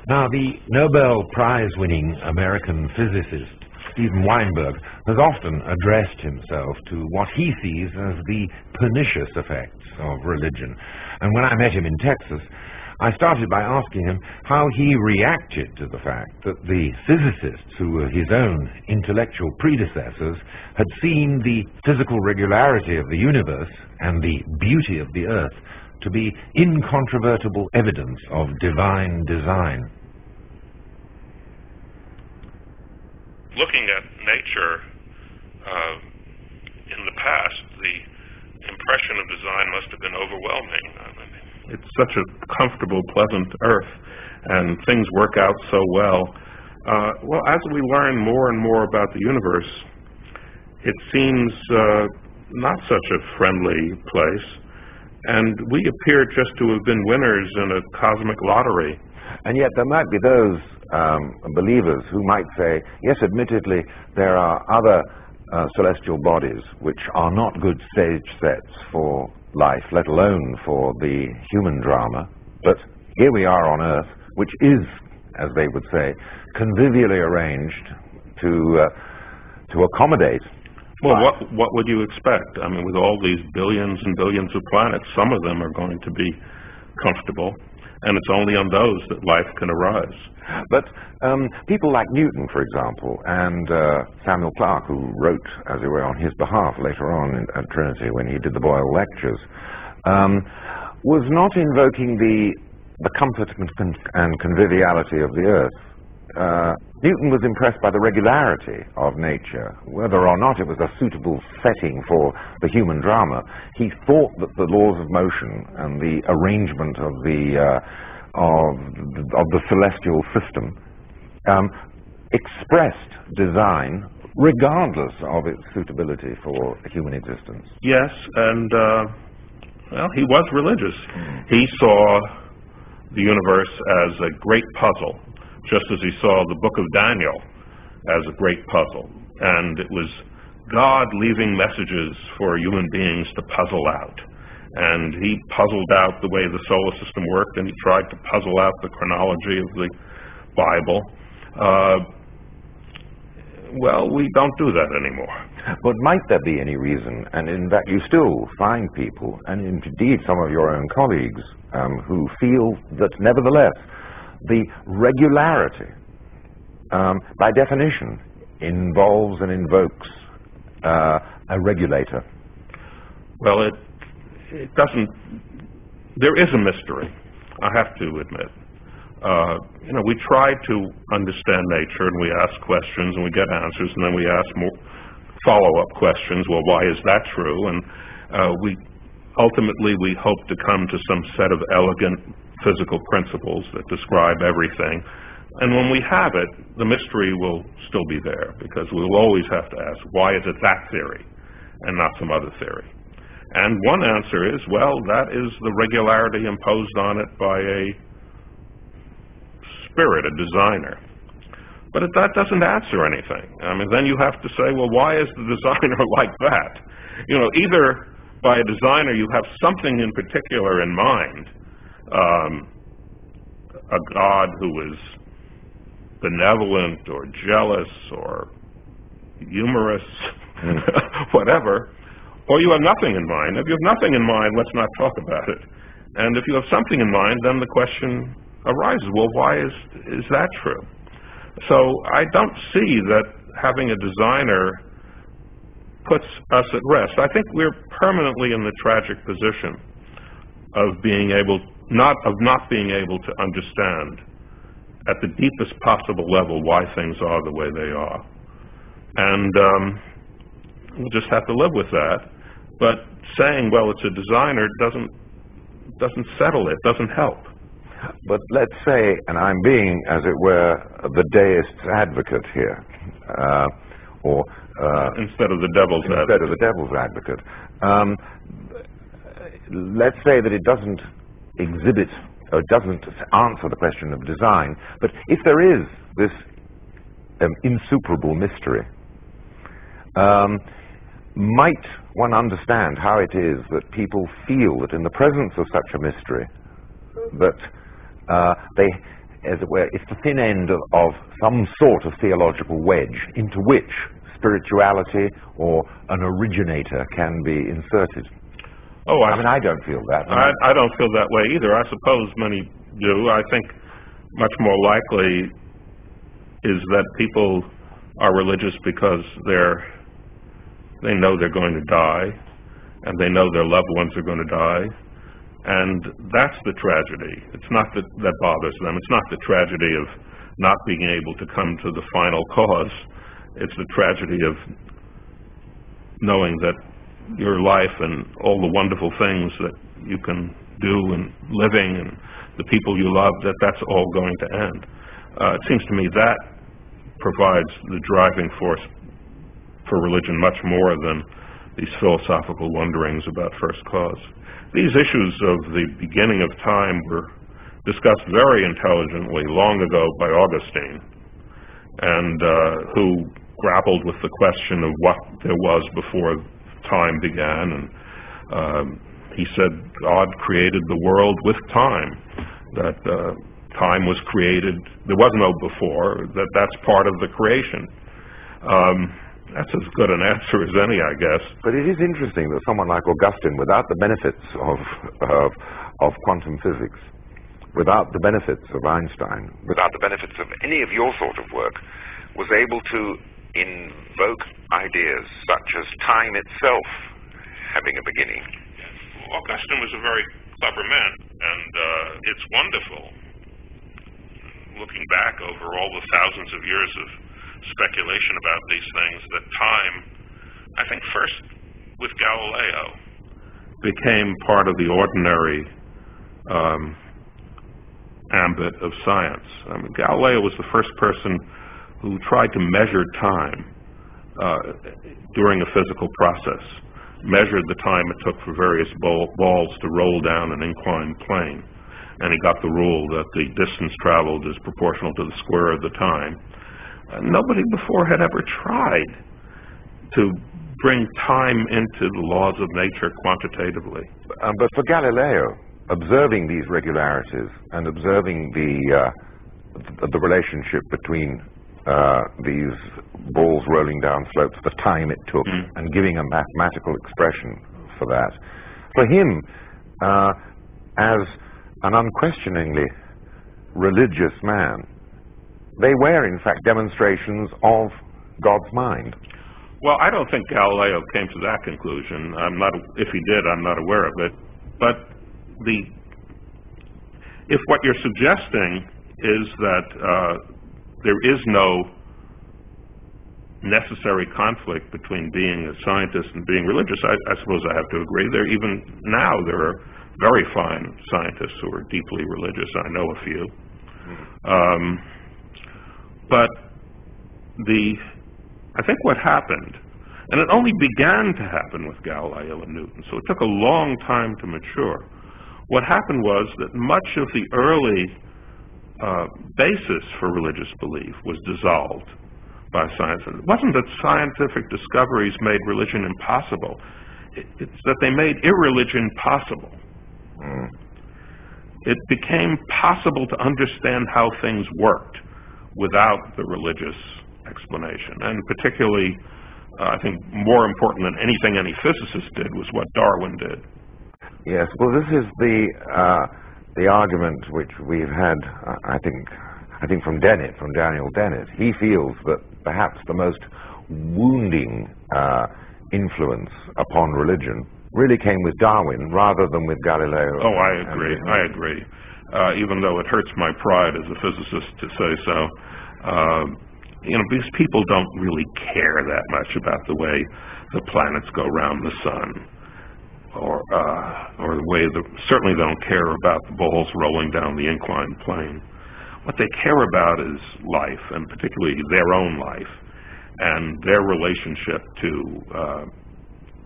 Now, the Nobel Prize-winning American physicist Stephen Weinberg has often addressed himself to what he sees as the pernicious effects of religion. And when I met him in Texas, I started by asking him how he reacted to the fact that the physicists who were his own intellectual predecessors had seen the physical regularity of the universe and the beauty of the earth to be incontrovertible evidence of divine design. Looking at nature in the past, the impression of design must have been overwhelming. It's such a comfortable, pleasant earth, and things work out so well. Well, as we learn more and more about the universe, it seems not such a friendly place, and we appear just to have been winners in a cosmic lottery. And yet there might be those believers who might say, yes, admittedly, there are other celestial bodies which are not good stage sets for life, let alone for the human drama. But here we are on Earth, which is, as they would say, convivially arranged to accommodate. Well, what would you expect? I mean, with all these billions and billions of planets, some of them are going to be comfortable, and it's only on those that life can arise. But people like Newton, for example, and Samuel Clarke, who wrote, as it were, on his behalf later on at Trinity when he did the Boyle Lectures, was not invoking the comfort and conviviality of the earth. Newton was impressed by the regularity of nature. Whether or not it was a suitable setting for the human drama, he thought that the laws of motion and the arrangement of the celestial system expressed design regardless of its suitability for human existence. Yes, and well, he was religious. He saw the universe as a great puzzle, just as he saw the book of Daniel as a great puzzle. And it was God leaving messages for human beings to puzzle out. And he puzzled out the way the solar system worked, and he tried to puzzle out the chronology of the Bible. Well, we don't do that anymore. But might there be any reason, and in fact you still find people, and indeed some of your own colleagues, who feel that nevertheless the regularity, by definition, involves and invokes a regulator? Well, it doesn't. There is a mystery, I have to admit. We try to understand nature, and we ask questions, and we get answers, and then we ask more follow-up questions. Well, why is that true? And ultimately we hope to come to some set of elegant physical principles that describe everything. And when we have it, the mystery will still be there, because we'll always have to ask, why is it that theory and not some other theory? And one answer is, well, that is the regularity imposed on it by a spirit, a designer. But that doesn't answer anything. I mean, then you have to say, well, why is the designer like that? Either by a designer you have something in particular in mind, a God who is benevolent or jealous or humorous, whatever, or you have nothing in mind. If you have nothing in mind, let's not talk about it. And if you have something in mind, then the question arises, well, why is that true? So I don't see that having a designer puts us at rest. I think we're permanently in the tragic position of not being able to understand at the deepest possible level why things are the way they are. And we'll just have to live with that. But saying, well, it's a designer doesn't settle it, doesn't help. But let's say, and I'm being, as it were, the deist's advocate here, instead of the devil's advocate. Let's say that it doesn't exhibit, or doesn't answer the question of design, but if there is this insuperable mystery, might one understand how it is that people feel that in the presence of such a mystery, that as it were, it's the thin end of some sort of theological wedge into which spirituality or an originator can be inserted. Oh, I mean, I don't feel that. I don't feel that way either. I suppose many do. I think much more likely is that people are religious because they know they're going to die, and they know their loved ones are going to die, and that's the tragedy. It's not that bothers them. It's not the tragedy of not being able to come to the final cause. It's the tragedy of knowing that your life and all the wonderful things that you can do and living and the people you love, that's all going to end. It seems to me that provides the driving force for religion much more than these philosophical wonderings about first cause. These issues of the beginning of time were discussed very intelligently long ago by Augustine, and who grappled with the question of what there was before time began, and he said God created the world with time, that time was created, there was no before, that's part of the creation. That's as good an answer as any, I guess. But it is interesting that someone like Augustine, without the benefits of quantum physics, without the benefits of Einstein, without the benefits of any of your sort of work, was able to invoke ideas such as time itself having a beginning. Augustine was a very clever man, and it's wonderful, looking back over all the thousands of years of speculation about these things, that time, I think first with Galileo, became part of the ordinary ambit of science. I mean, Galileo was the first person who tried to measure time during a physical process, measured the time it took for various balls to roll down an inclined plane, and he got the rule that the distance traveled is proportional to the square of the time. Nobody before had ever tried to bring time into the laws of nature quantitatively. But for Galileo, observing these regularities and observing the relationship between these balls rolling down slopes, the time it took, and giving a mathematical expression for that, for him, as an unquestioningly religious man, they were in fact demonstrations of God's mind. Well, I don't think Galileo came to that conclusion. If he did, I'm not aware of it. But if what you're suggesting is that there is no necessary conflict between being a scientist and being religious, I suppose I have to agree. Even now there are very fine scientists who are deeply religious. I know a few. But I think what happened, and it only began to happen with Galileo and Newton, so it took a long time to mature. What happened was that much of the early basis for religious belief was dissolved by science. It wasn't that scientific discoveries made religion impossible. It's that they made irreligion possible. It became possible to understand how things worked without the religious explanation. And particularly, I think more important than anything any physicist did was what Darwin did. Yes, well, this is the argument which we've had, I think from Daniel Dennett. He feels that perhaps the most wounding influence upon religion really came with Darwin rather than with Galileo. Oh, I agree. Even though it hurts my pride as a physicist to say so. These people don't really care that much about the way the planets go around the sun, or the way certainly don't care about the balls rolling down the inclined plane. What they care about is life, and particularly their own life, and their relationship to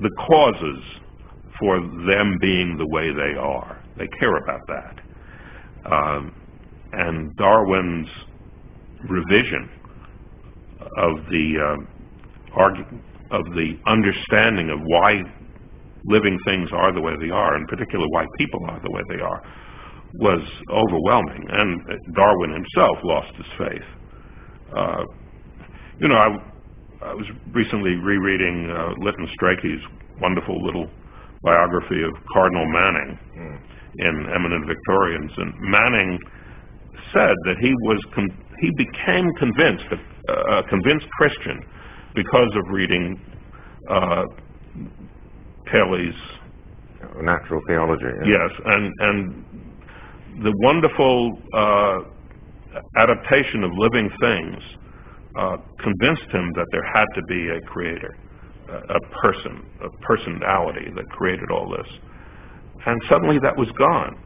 the causes for them being the way they are. They care about that. And Darwin's revision of the understanding of why living things are the way they are, in particular why people are the way they are, was overwhelming, and Darwin himself lost his faith. I was recently rereading Lytton Strachey's wonderful little biography of Cardinal Manning in Eminent Victorians, and Manning said that he became convinced, a convinced Christian, because of reading Paley's Natural Theology. Yes, and the wonderful adaptation of living things convinced him that there had to be a creator, a personality that created all this. And suddenly that was gone.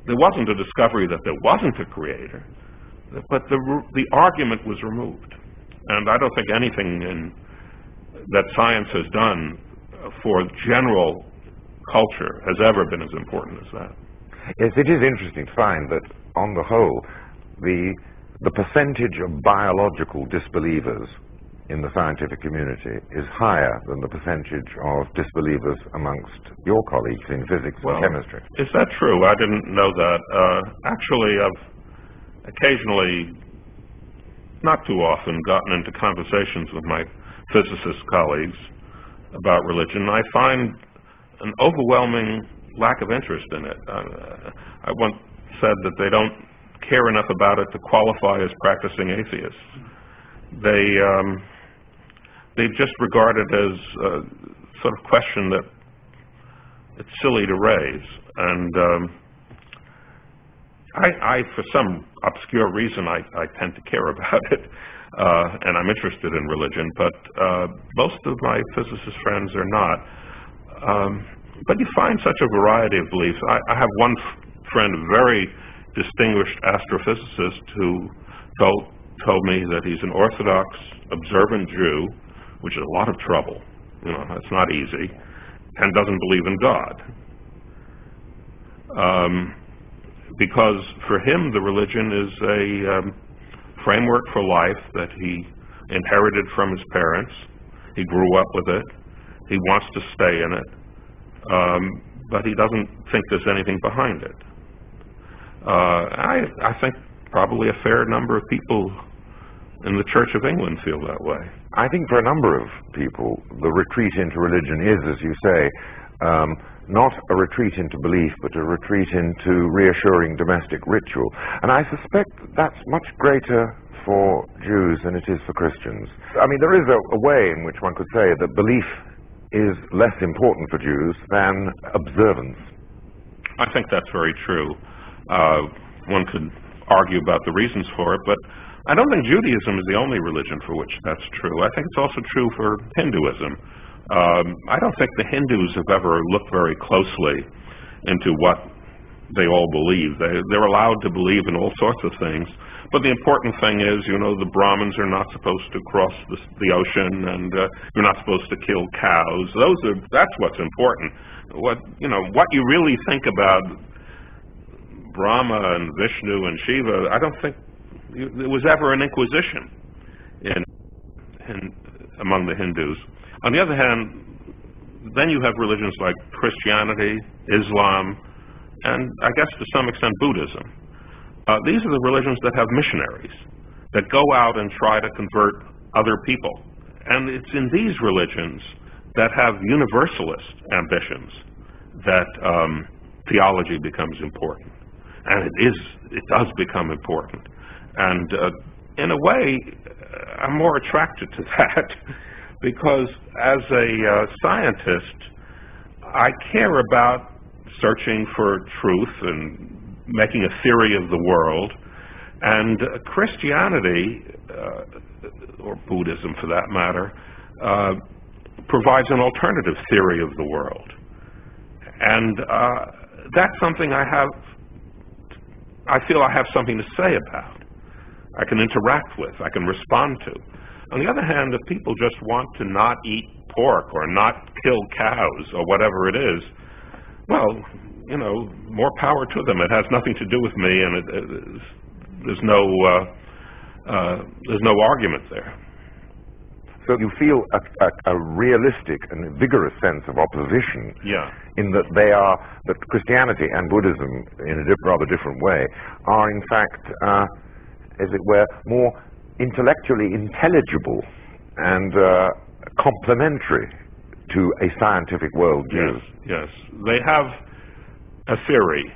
There wasn't a discovery that there wasn't a creator, but the argument was removed. And I don't think anything that science has done for general culture has ever been as important as that. Yes, it is interesting to find that, on the whole, the percentage of biological disbelievers in the scientific community is higher than the percentage of disbelievers amongst your colleagues in physics and chemistry. Is that true? I didn't know that. Actually, I've occasionally, not too often, gotten into conversations with my physicist colleagues about religion. I find an overwhelming lack of interest in it. I once said that they don't care enough about it to qualify as practicing atheists. They just regard it as a sort of question that it's silly to raise. And I, for some obscure reason, I tend to care about it, and I'm interested in religion, but most of my physicist friends are not. But you find such a variety of beliefs. I have one friend, a very distinguished astrophysicist, who told me that he's an Orthodox, observant Jew, which is a lot of trouble. That's not easy, and doesn't believe in God. Because for him, the religion is a framework for life that he inherited from his parents. He grew up with it. He wants to stay in it. But he doesn't think there's anything behind it. I think probably a fair number of people in the Church of England feel that way. I think for a number of people, the retreat into religion is, as you say, not a retreat into belief, but a retreat into reassuring domestic ritual. And I suspect that's much greater for Jews than it is for Christians. I mean, there is a way in which one could say that belief is less important for Jews than observance. I think that's very true. One could argue about the reasons for it, but I don't think Judaism is the only religion for which that's true. I think it's also true for Hinduism. I don't think the Hindus have ever looked very closely into what they all believe. They're allowed to believe in all sorts of things, but the important thing is, the Brahmins are not supposed to cross the ocean, and you're not supposed to kill cows. That's what's important. What you really think about Brahma and Vishnu and Shiva, I don't think there was ever an inquisition among the Hindus. On the other hand, then you have religions like Christianity, Islam, and I guess to some extent Buddhism. These are the religions that have missionaries that go out and try to convert other people. And it's in these religions that have universalist ambitions that theology becomes important. And it does become important. And in a way, I'm more attracted to that because as a scientist, I care about searching for truth and making a theory of the world. And Christianity, or Buddhism for that matter, provides an alternative theory of the world. And that's something I feel I have something to say about. I can interact with, I can respond to. On the other hand, if people just want to not eat pork or not kill cows or whatever it is, well, more power to them. It has nothing to do with me, and there's no argument there. So you feel a realistic and vigorous sense of opposition Yeah. in that that Christianity and Buddhism, in a rather different way, are in fact, as it were, more intellectually intelligible and complementary to a scientific worldview. Yes. They have a theory,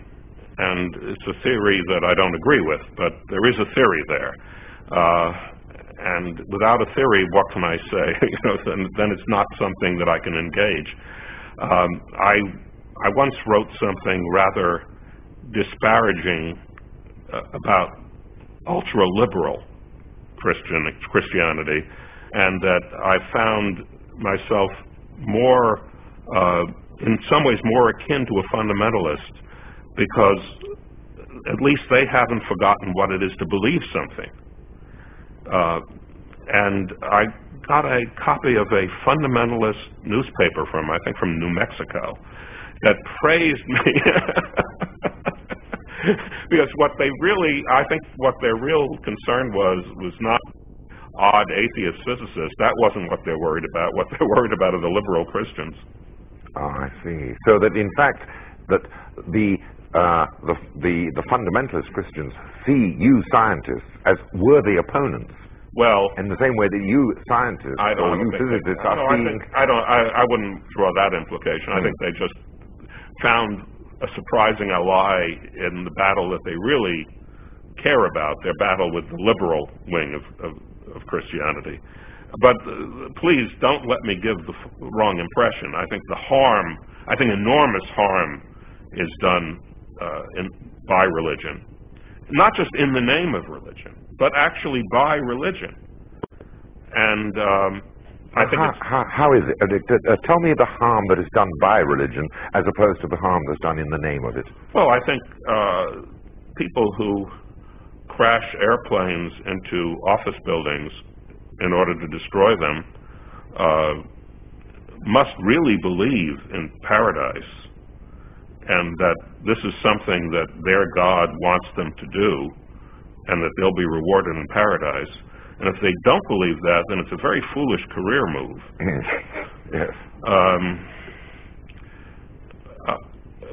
and it's a theory that I don't agree with, but there is a theory there. And without a theory, what can I say? Then it's not something that I can engage. I once wrote something rather disparaging about ultra-liberal Christianity, and that I found myself more, in some ways, more akin to a fundamentalist, because at least they haven't forgotten what it is to believe something. And I got a copy of a fundamentalist newspaper from New Mexico, that praised me because I think what their real concern was not odd atheist physicists. That wasn't what they're worried about. What they're worried about are the liberal Christians. Oh, I see. So that in fact that the fundamentalist Christians see you scientists as worthy opponents. Well, in the same way that you scientists or you physicists are seeing. I wouldn't draw that implication. I think they just found a surprising ally in the battle that they really care about, their battle with the liberal wing of Christianity. But please don't let me give the wrong impression. I think enormous harm is done by religion. Not just in the name of religion, but actually by religion. And I think how is it? Tell me the harm that is done by religion as opposed to the harm that's done in the name of it. Well, I think people who crash airplanes into office buildings in order to destroy them must really believe in paradise, and that this is something that their God wants them to do, and that they'll be rewarded in paradise. And if they don't believe that, then it's a very foolish career move. Yes.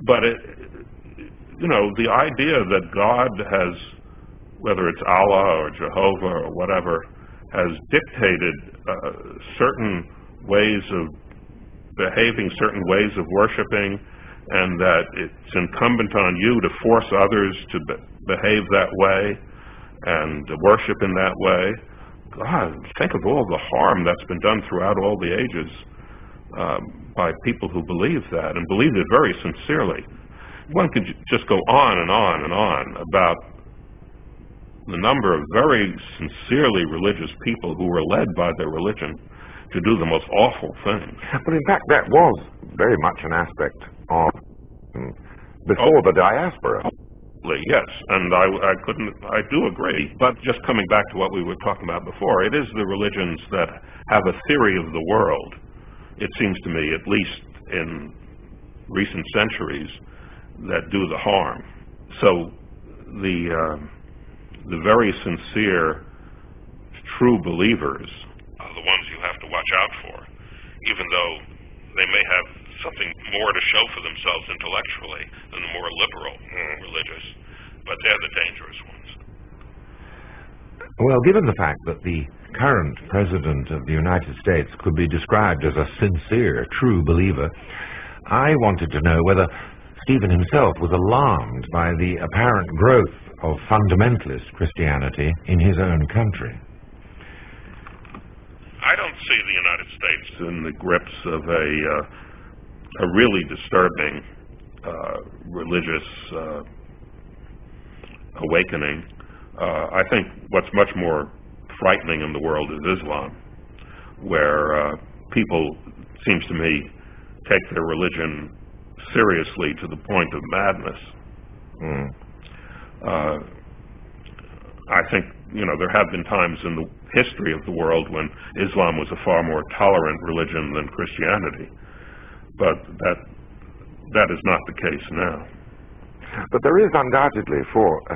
But the idea that God has, whether it's Allah or Jehovah or whatever, has dictated certain ways of behaving, certain ways of worshiping, and that it's incumbent on you to force others to behave that way and to worship in that way. God, think of all the harm that's been done throughout all the ages by people who believe that, and believe it very sincerely. One could just go on and on and on about the number of very sincerely religious people who were led by their religion to do the most awful things. But in fact, that was very much an aspect of before the diaspora. Yes, and I do agree. But just coming back to what we were talking about before, it is the religions that have a theory of the world, it seems to me, at least in recent centuries, that do the harm. So the very sincere, true believers are the ones you have to watch out for, even though they may have something more to show for themselves intellectually than the more liberal religious, but they're the dangerous ones. Well, given the fact that the current President of the United States could be described as a sincere, true believer, I wanted to know whether Stephen himself was alarmed by the apparent growth of fundamentalist Christianity in his own country. I don't see the United States in the grips of a really disturbing religious awakening. I think what's much more frightening in the world is Islam, where people, seems to me, take their religion seriously to the point of madness. I think, there have been times in the history of the world when Islam was a far more tolerant religion than Christianity, but that is not the case now. But there is undoubtedly,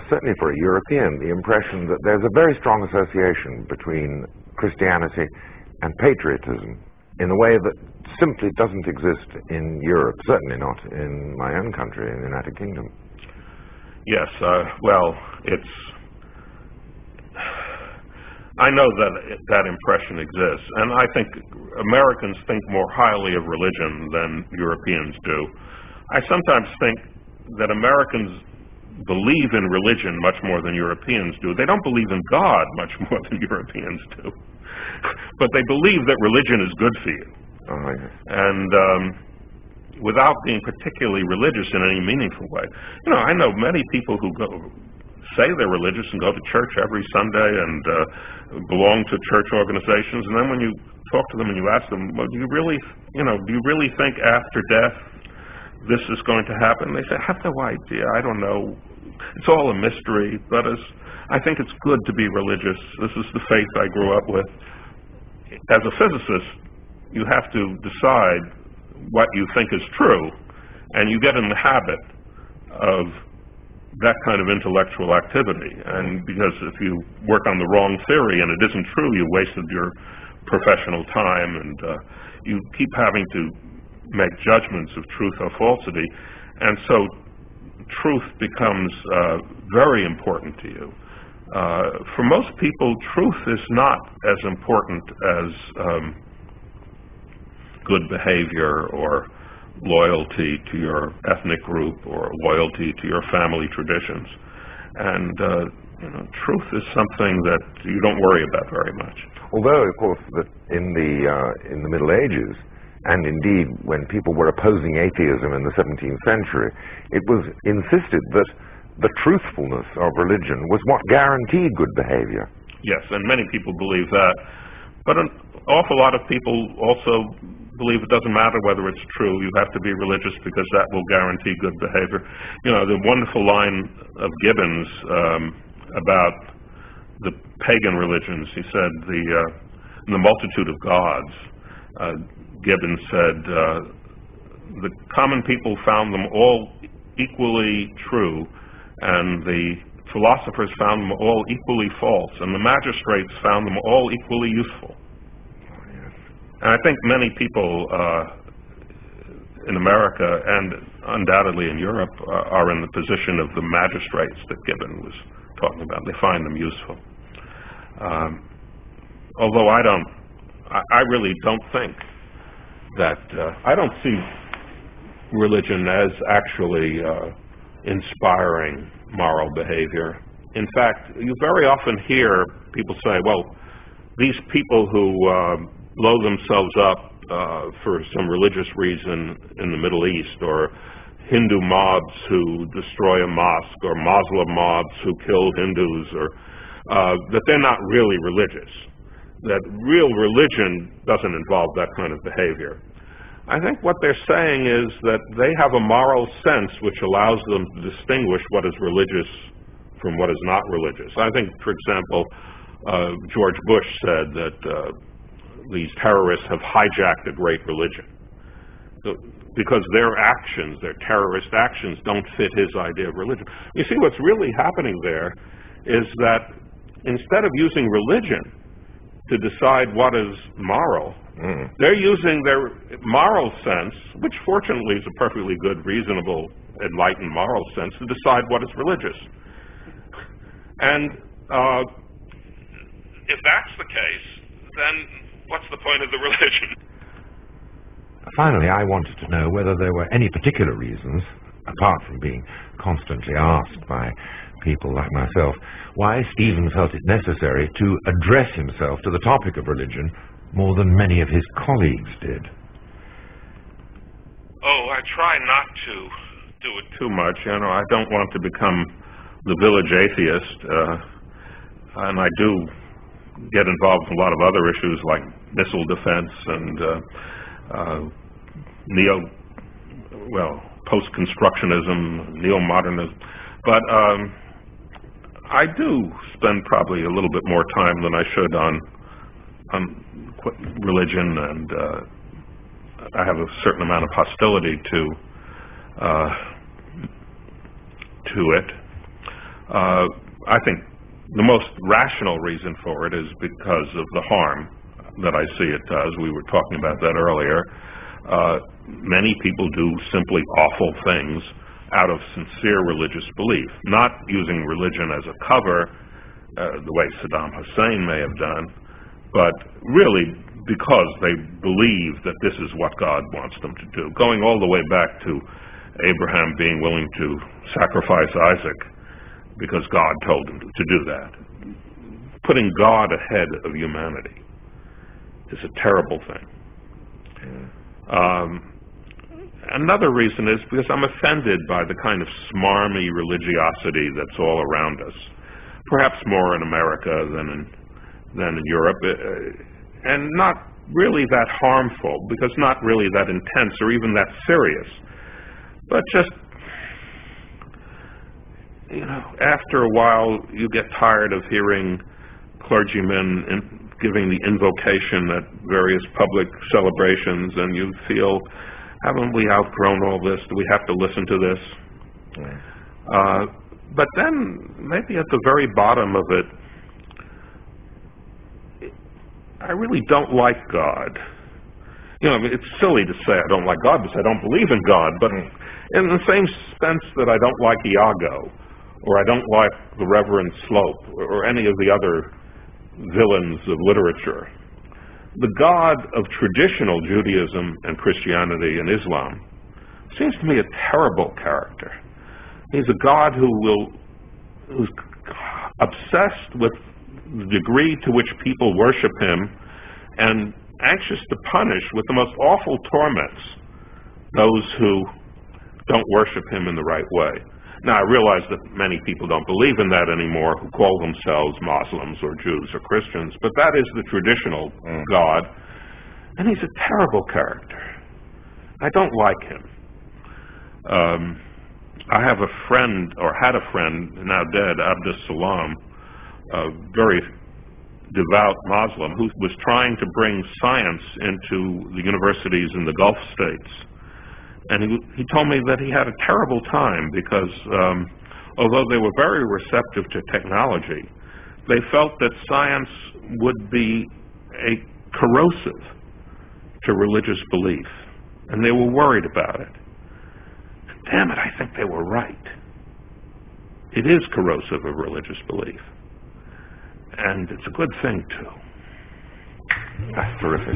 certainly for a European, the impression that there's a very strong association between Christianity and patriotism in a way that simply doesn't exist in Europe, certainly not in my own country, in the United Kingdom. Yes, well, I know that impression exists, and I think Americans think more highly of religion than Europeans do. I sometimes think that Americans believe in religion much more than Europeans do. They don't believe in God much more than Europeans do. But they believe that religion is good for you. Oh, yes. And without being particularly religious in any meaningful way. You know, I know many people who say they're religious and go to church every Sunday and belong to church organizations, and then when you talk to them and you ask them, well, do you really think after death this is going to happen? They say, I have no idea. I don't know. It's all a mystery, but I think it's good to be religious. This is the faith I grew up with. As a physicist, you have to decide what you think is true, and you get in the habit of that kind of intellectual activity. And because if you work on the wrong theory and it isn't true, you wasted your professional time, and you keep having to make judgments of truth or falsity, and so truth becomes very important to you. For most people, truth is not as important as good behavior or loyalty to your ethnic group or loyalty to your family traditions. And truth is something that you don't worry about very much. Although, of course, that in the Middle Ages, and indeed when people were opposing atheism in the 17th century, it was insisted that the truthfulness of religion was what guaranteed good behavior. Yes, and many people believe that. But an awful lot of people also believe it doesn't matter whether it's true. You have to be religious because that will guarantee good behavior. You know, the wonderful line of Gibbons about the pagan religions, he said, in the multitude of gods, Gibbons said, the common people found them all equally true, and the philosophers found them all equally false, and the magistrates found them all equally useful. And I think many people in America and undoubtedly in Europe are in the position of the magistrates that Gibbon was talking about. They find them useful. Although I really don't think that, I don't see religion as actually inspiring moral behavior. In fact, you very often hear people say, well, these people who blow themselves up for some religious reason in the Middle East, or Hindu mobs who destroy a mosque, or Muslim mobs who kill Hindus, or that they're not really religious, that real religion doesn't involve that kind of behavior. I think what they're saying is that they have a moral sense which allows them to distinguish what is religious from what is not religious. I think, for example, George Bush said that these terrorists have hijacked a great religion. Because their actions, their terrorist actions, don't fit his idea of religion. You see, what's really happening there is that instead of using religion to decide what is moral, they're using their moral sense, which fortunately is a perfectly good, reasonable, enlightened moral sense, to decide what is religious. And if that's the case, then what's the point of the religion? Finally, I wanted to know whether there were any particular reasons, apart from being constantly asked by people like myself, why Stephen felt it necessary to address himself to the topic of religion more than many of his colleagues did. Oh, I try not to do it too much. I don't want to become the village atheist, and I do get involved in a lot of other issues like missile defense and post-constructionism, neo-modernism. But I do spend probably a little bit more time than I should on religion, and I have a certain amount of hostility to it. I think the most rational reason for it is because of the harm that I see it does. We were talking about that earlier. Many people do simply awful things out of sincere religious belief, not using religion as a cover, the way Saddam Hussein may have done, but really because they believe that this is what God wants them to do. Going all the way back to Abraham being willing to sacrifice Isaac because God told him to do that. Putting God ahead of humanity is a terrible thing. Another reason is because I'm offended by the kind of smarmy religiosity that's all around us, perhaps more in America than in Europe, and not really that harmful, because not really that intense or even that serious, but just, after a while you get tired of hearing clergymen giving the invocation at various public celebrations, and you feel, haven't we outgrown all this? Do we have to listen to this? But then, maybe at the very bottom of it, I really don't like God. It's silly to say I don't like God because I don't believe in God, but in the same sense that I don't like Iago, or I don't like the Reverend Slope, or any of the other villains of literature. The God of traditional Judaism and Christianity and Islam seems to me a terrible character. He's a God who's obsessed with the degree to which people worship him and anxious to punish with the most awful torments those who don't worship him in the right way. Now, I realize that many people don't believe in that anymore, who call themselves Muslims or Jews or Christians, but that is the traditional God, and he's a terrible character. I don't like him. I have a friend, or had a friend, now dead, Abdus Salam, a very devout Muslim, who was trying to bring science into the universities in the Gulf states. And he told me that he had a terrible time because although they were very receptive to technology, they felt that science would be corrosive to religious belief, and they were worried about it. Damn it, I think they were right. It is corrosive of religious belief, and it's a good thing, too. That's terrific.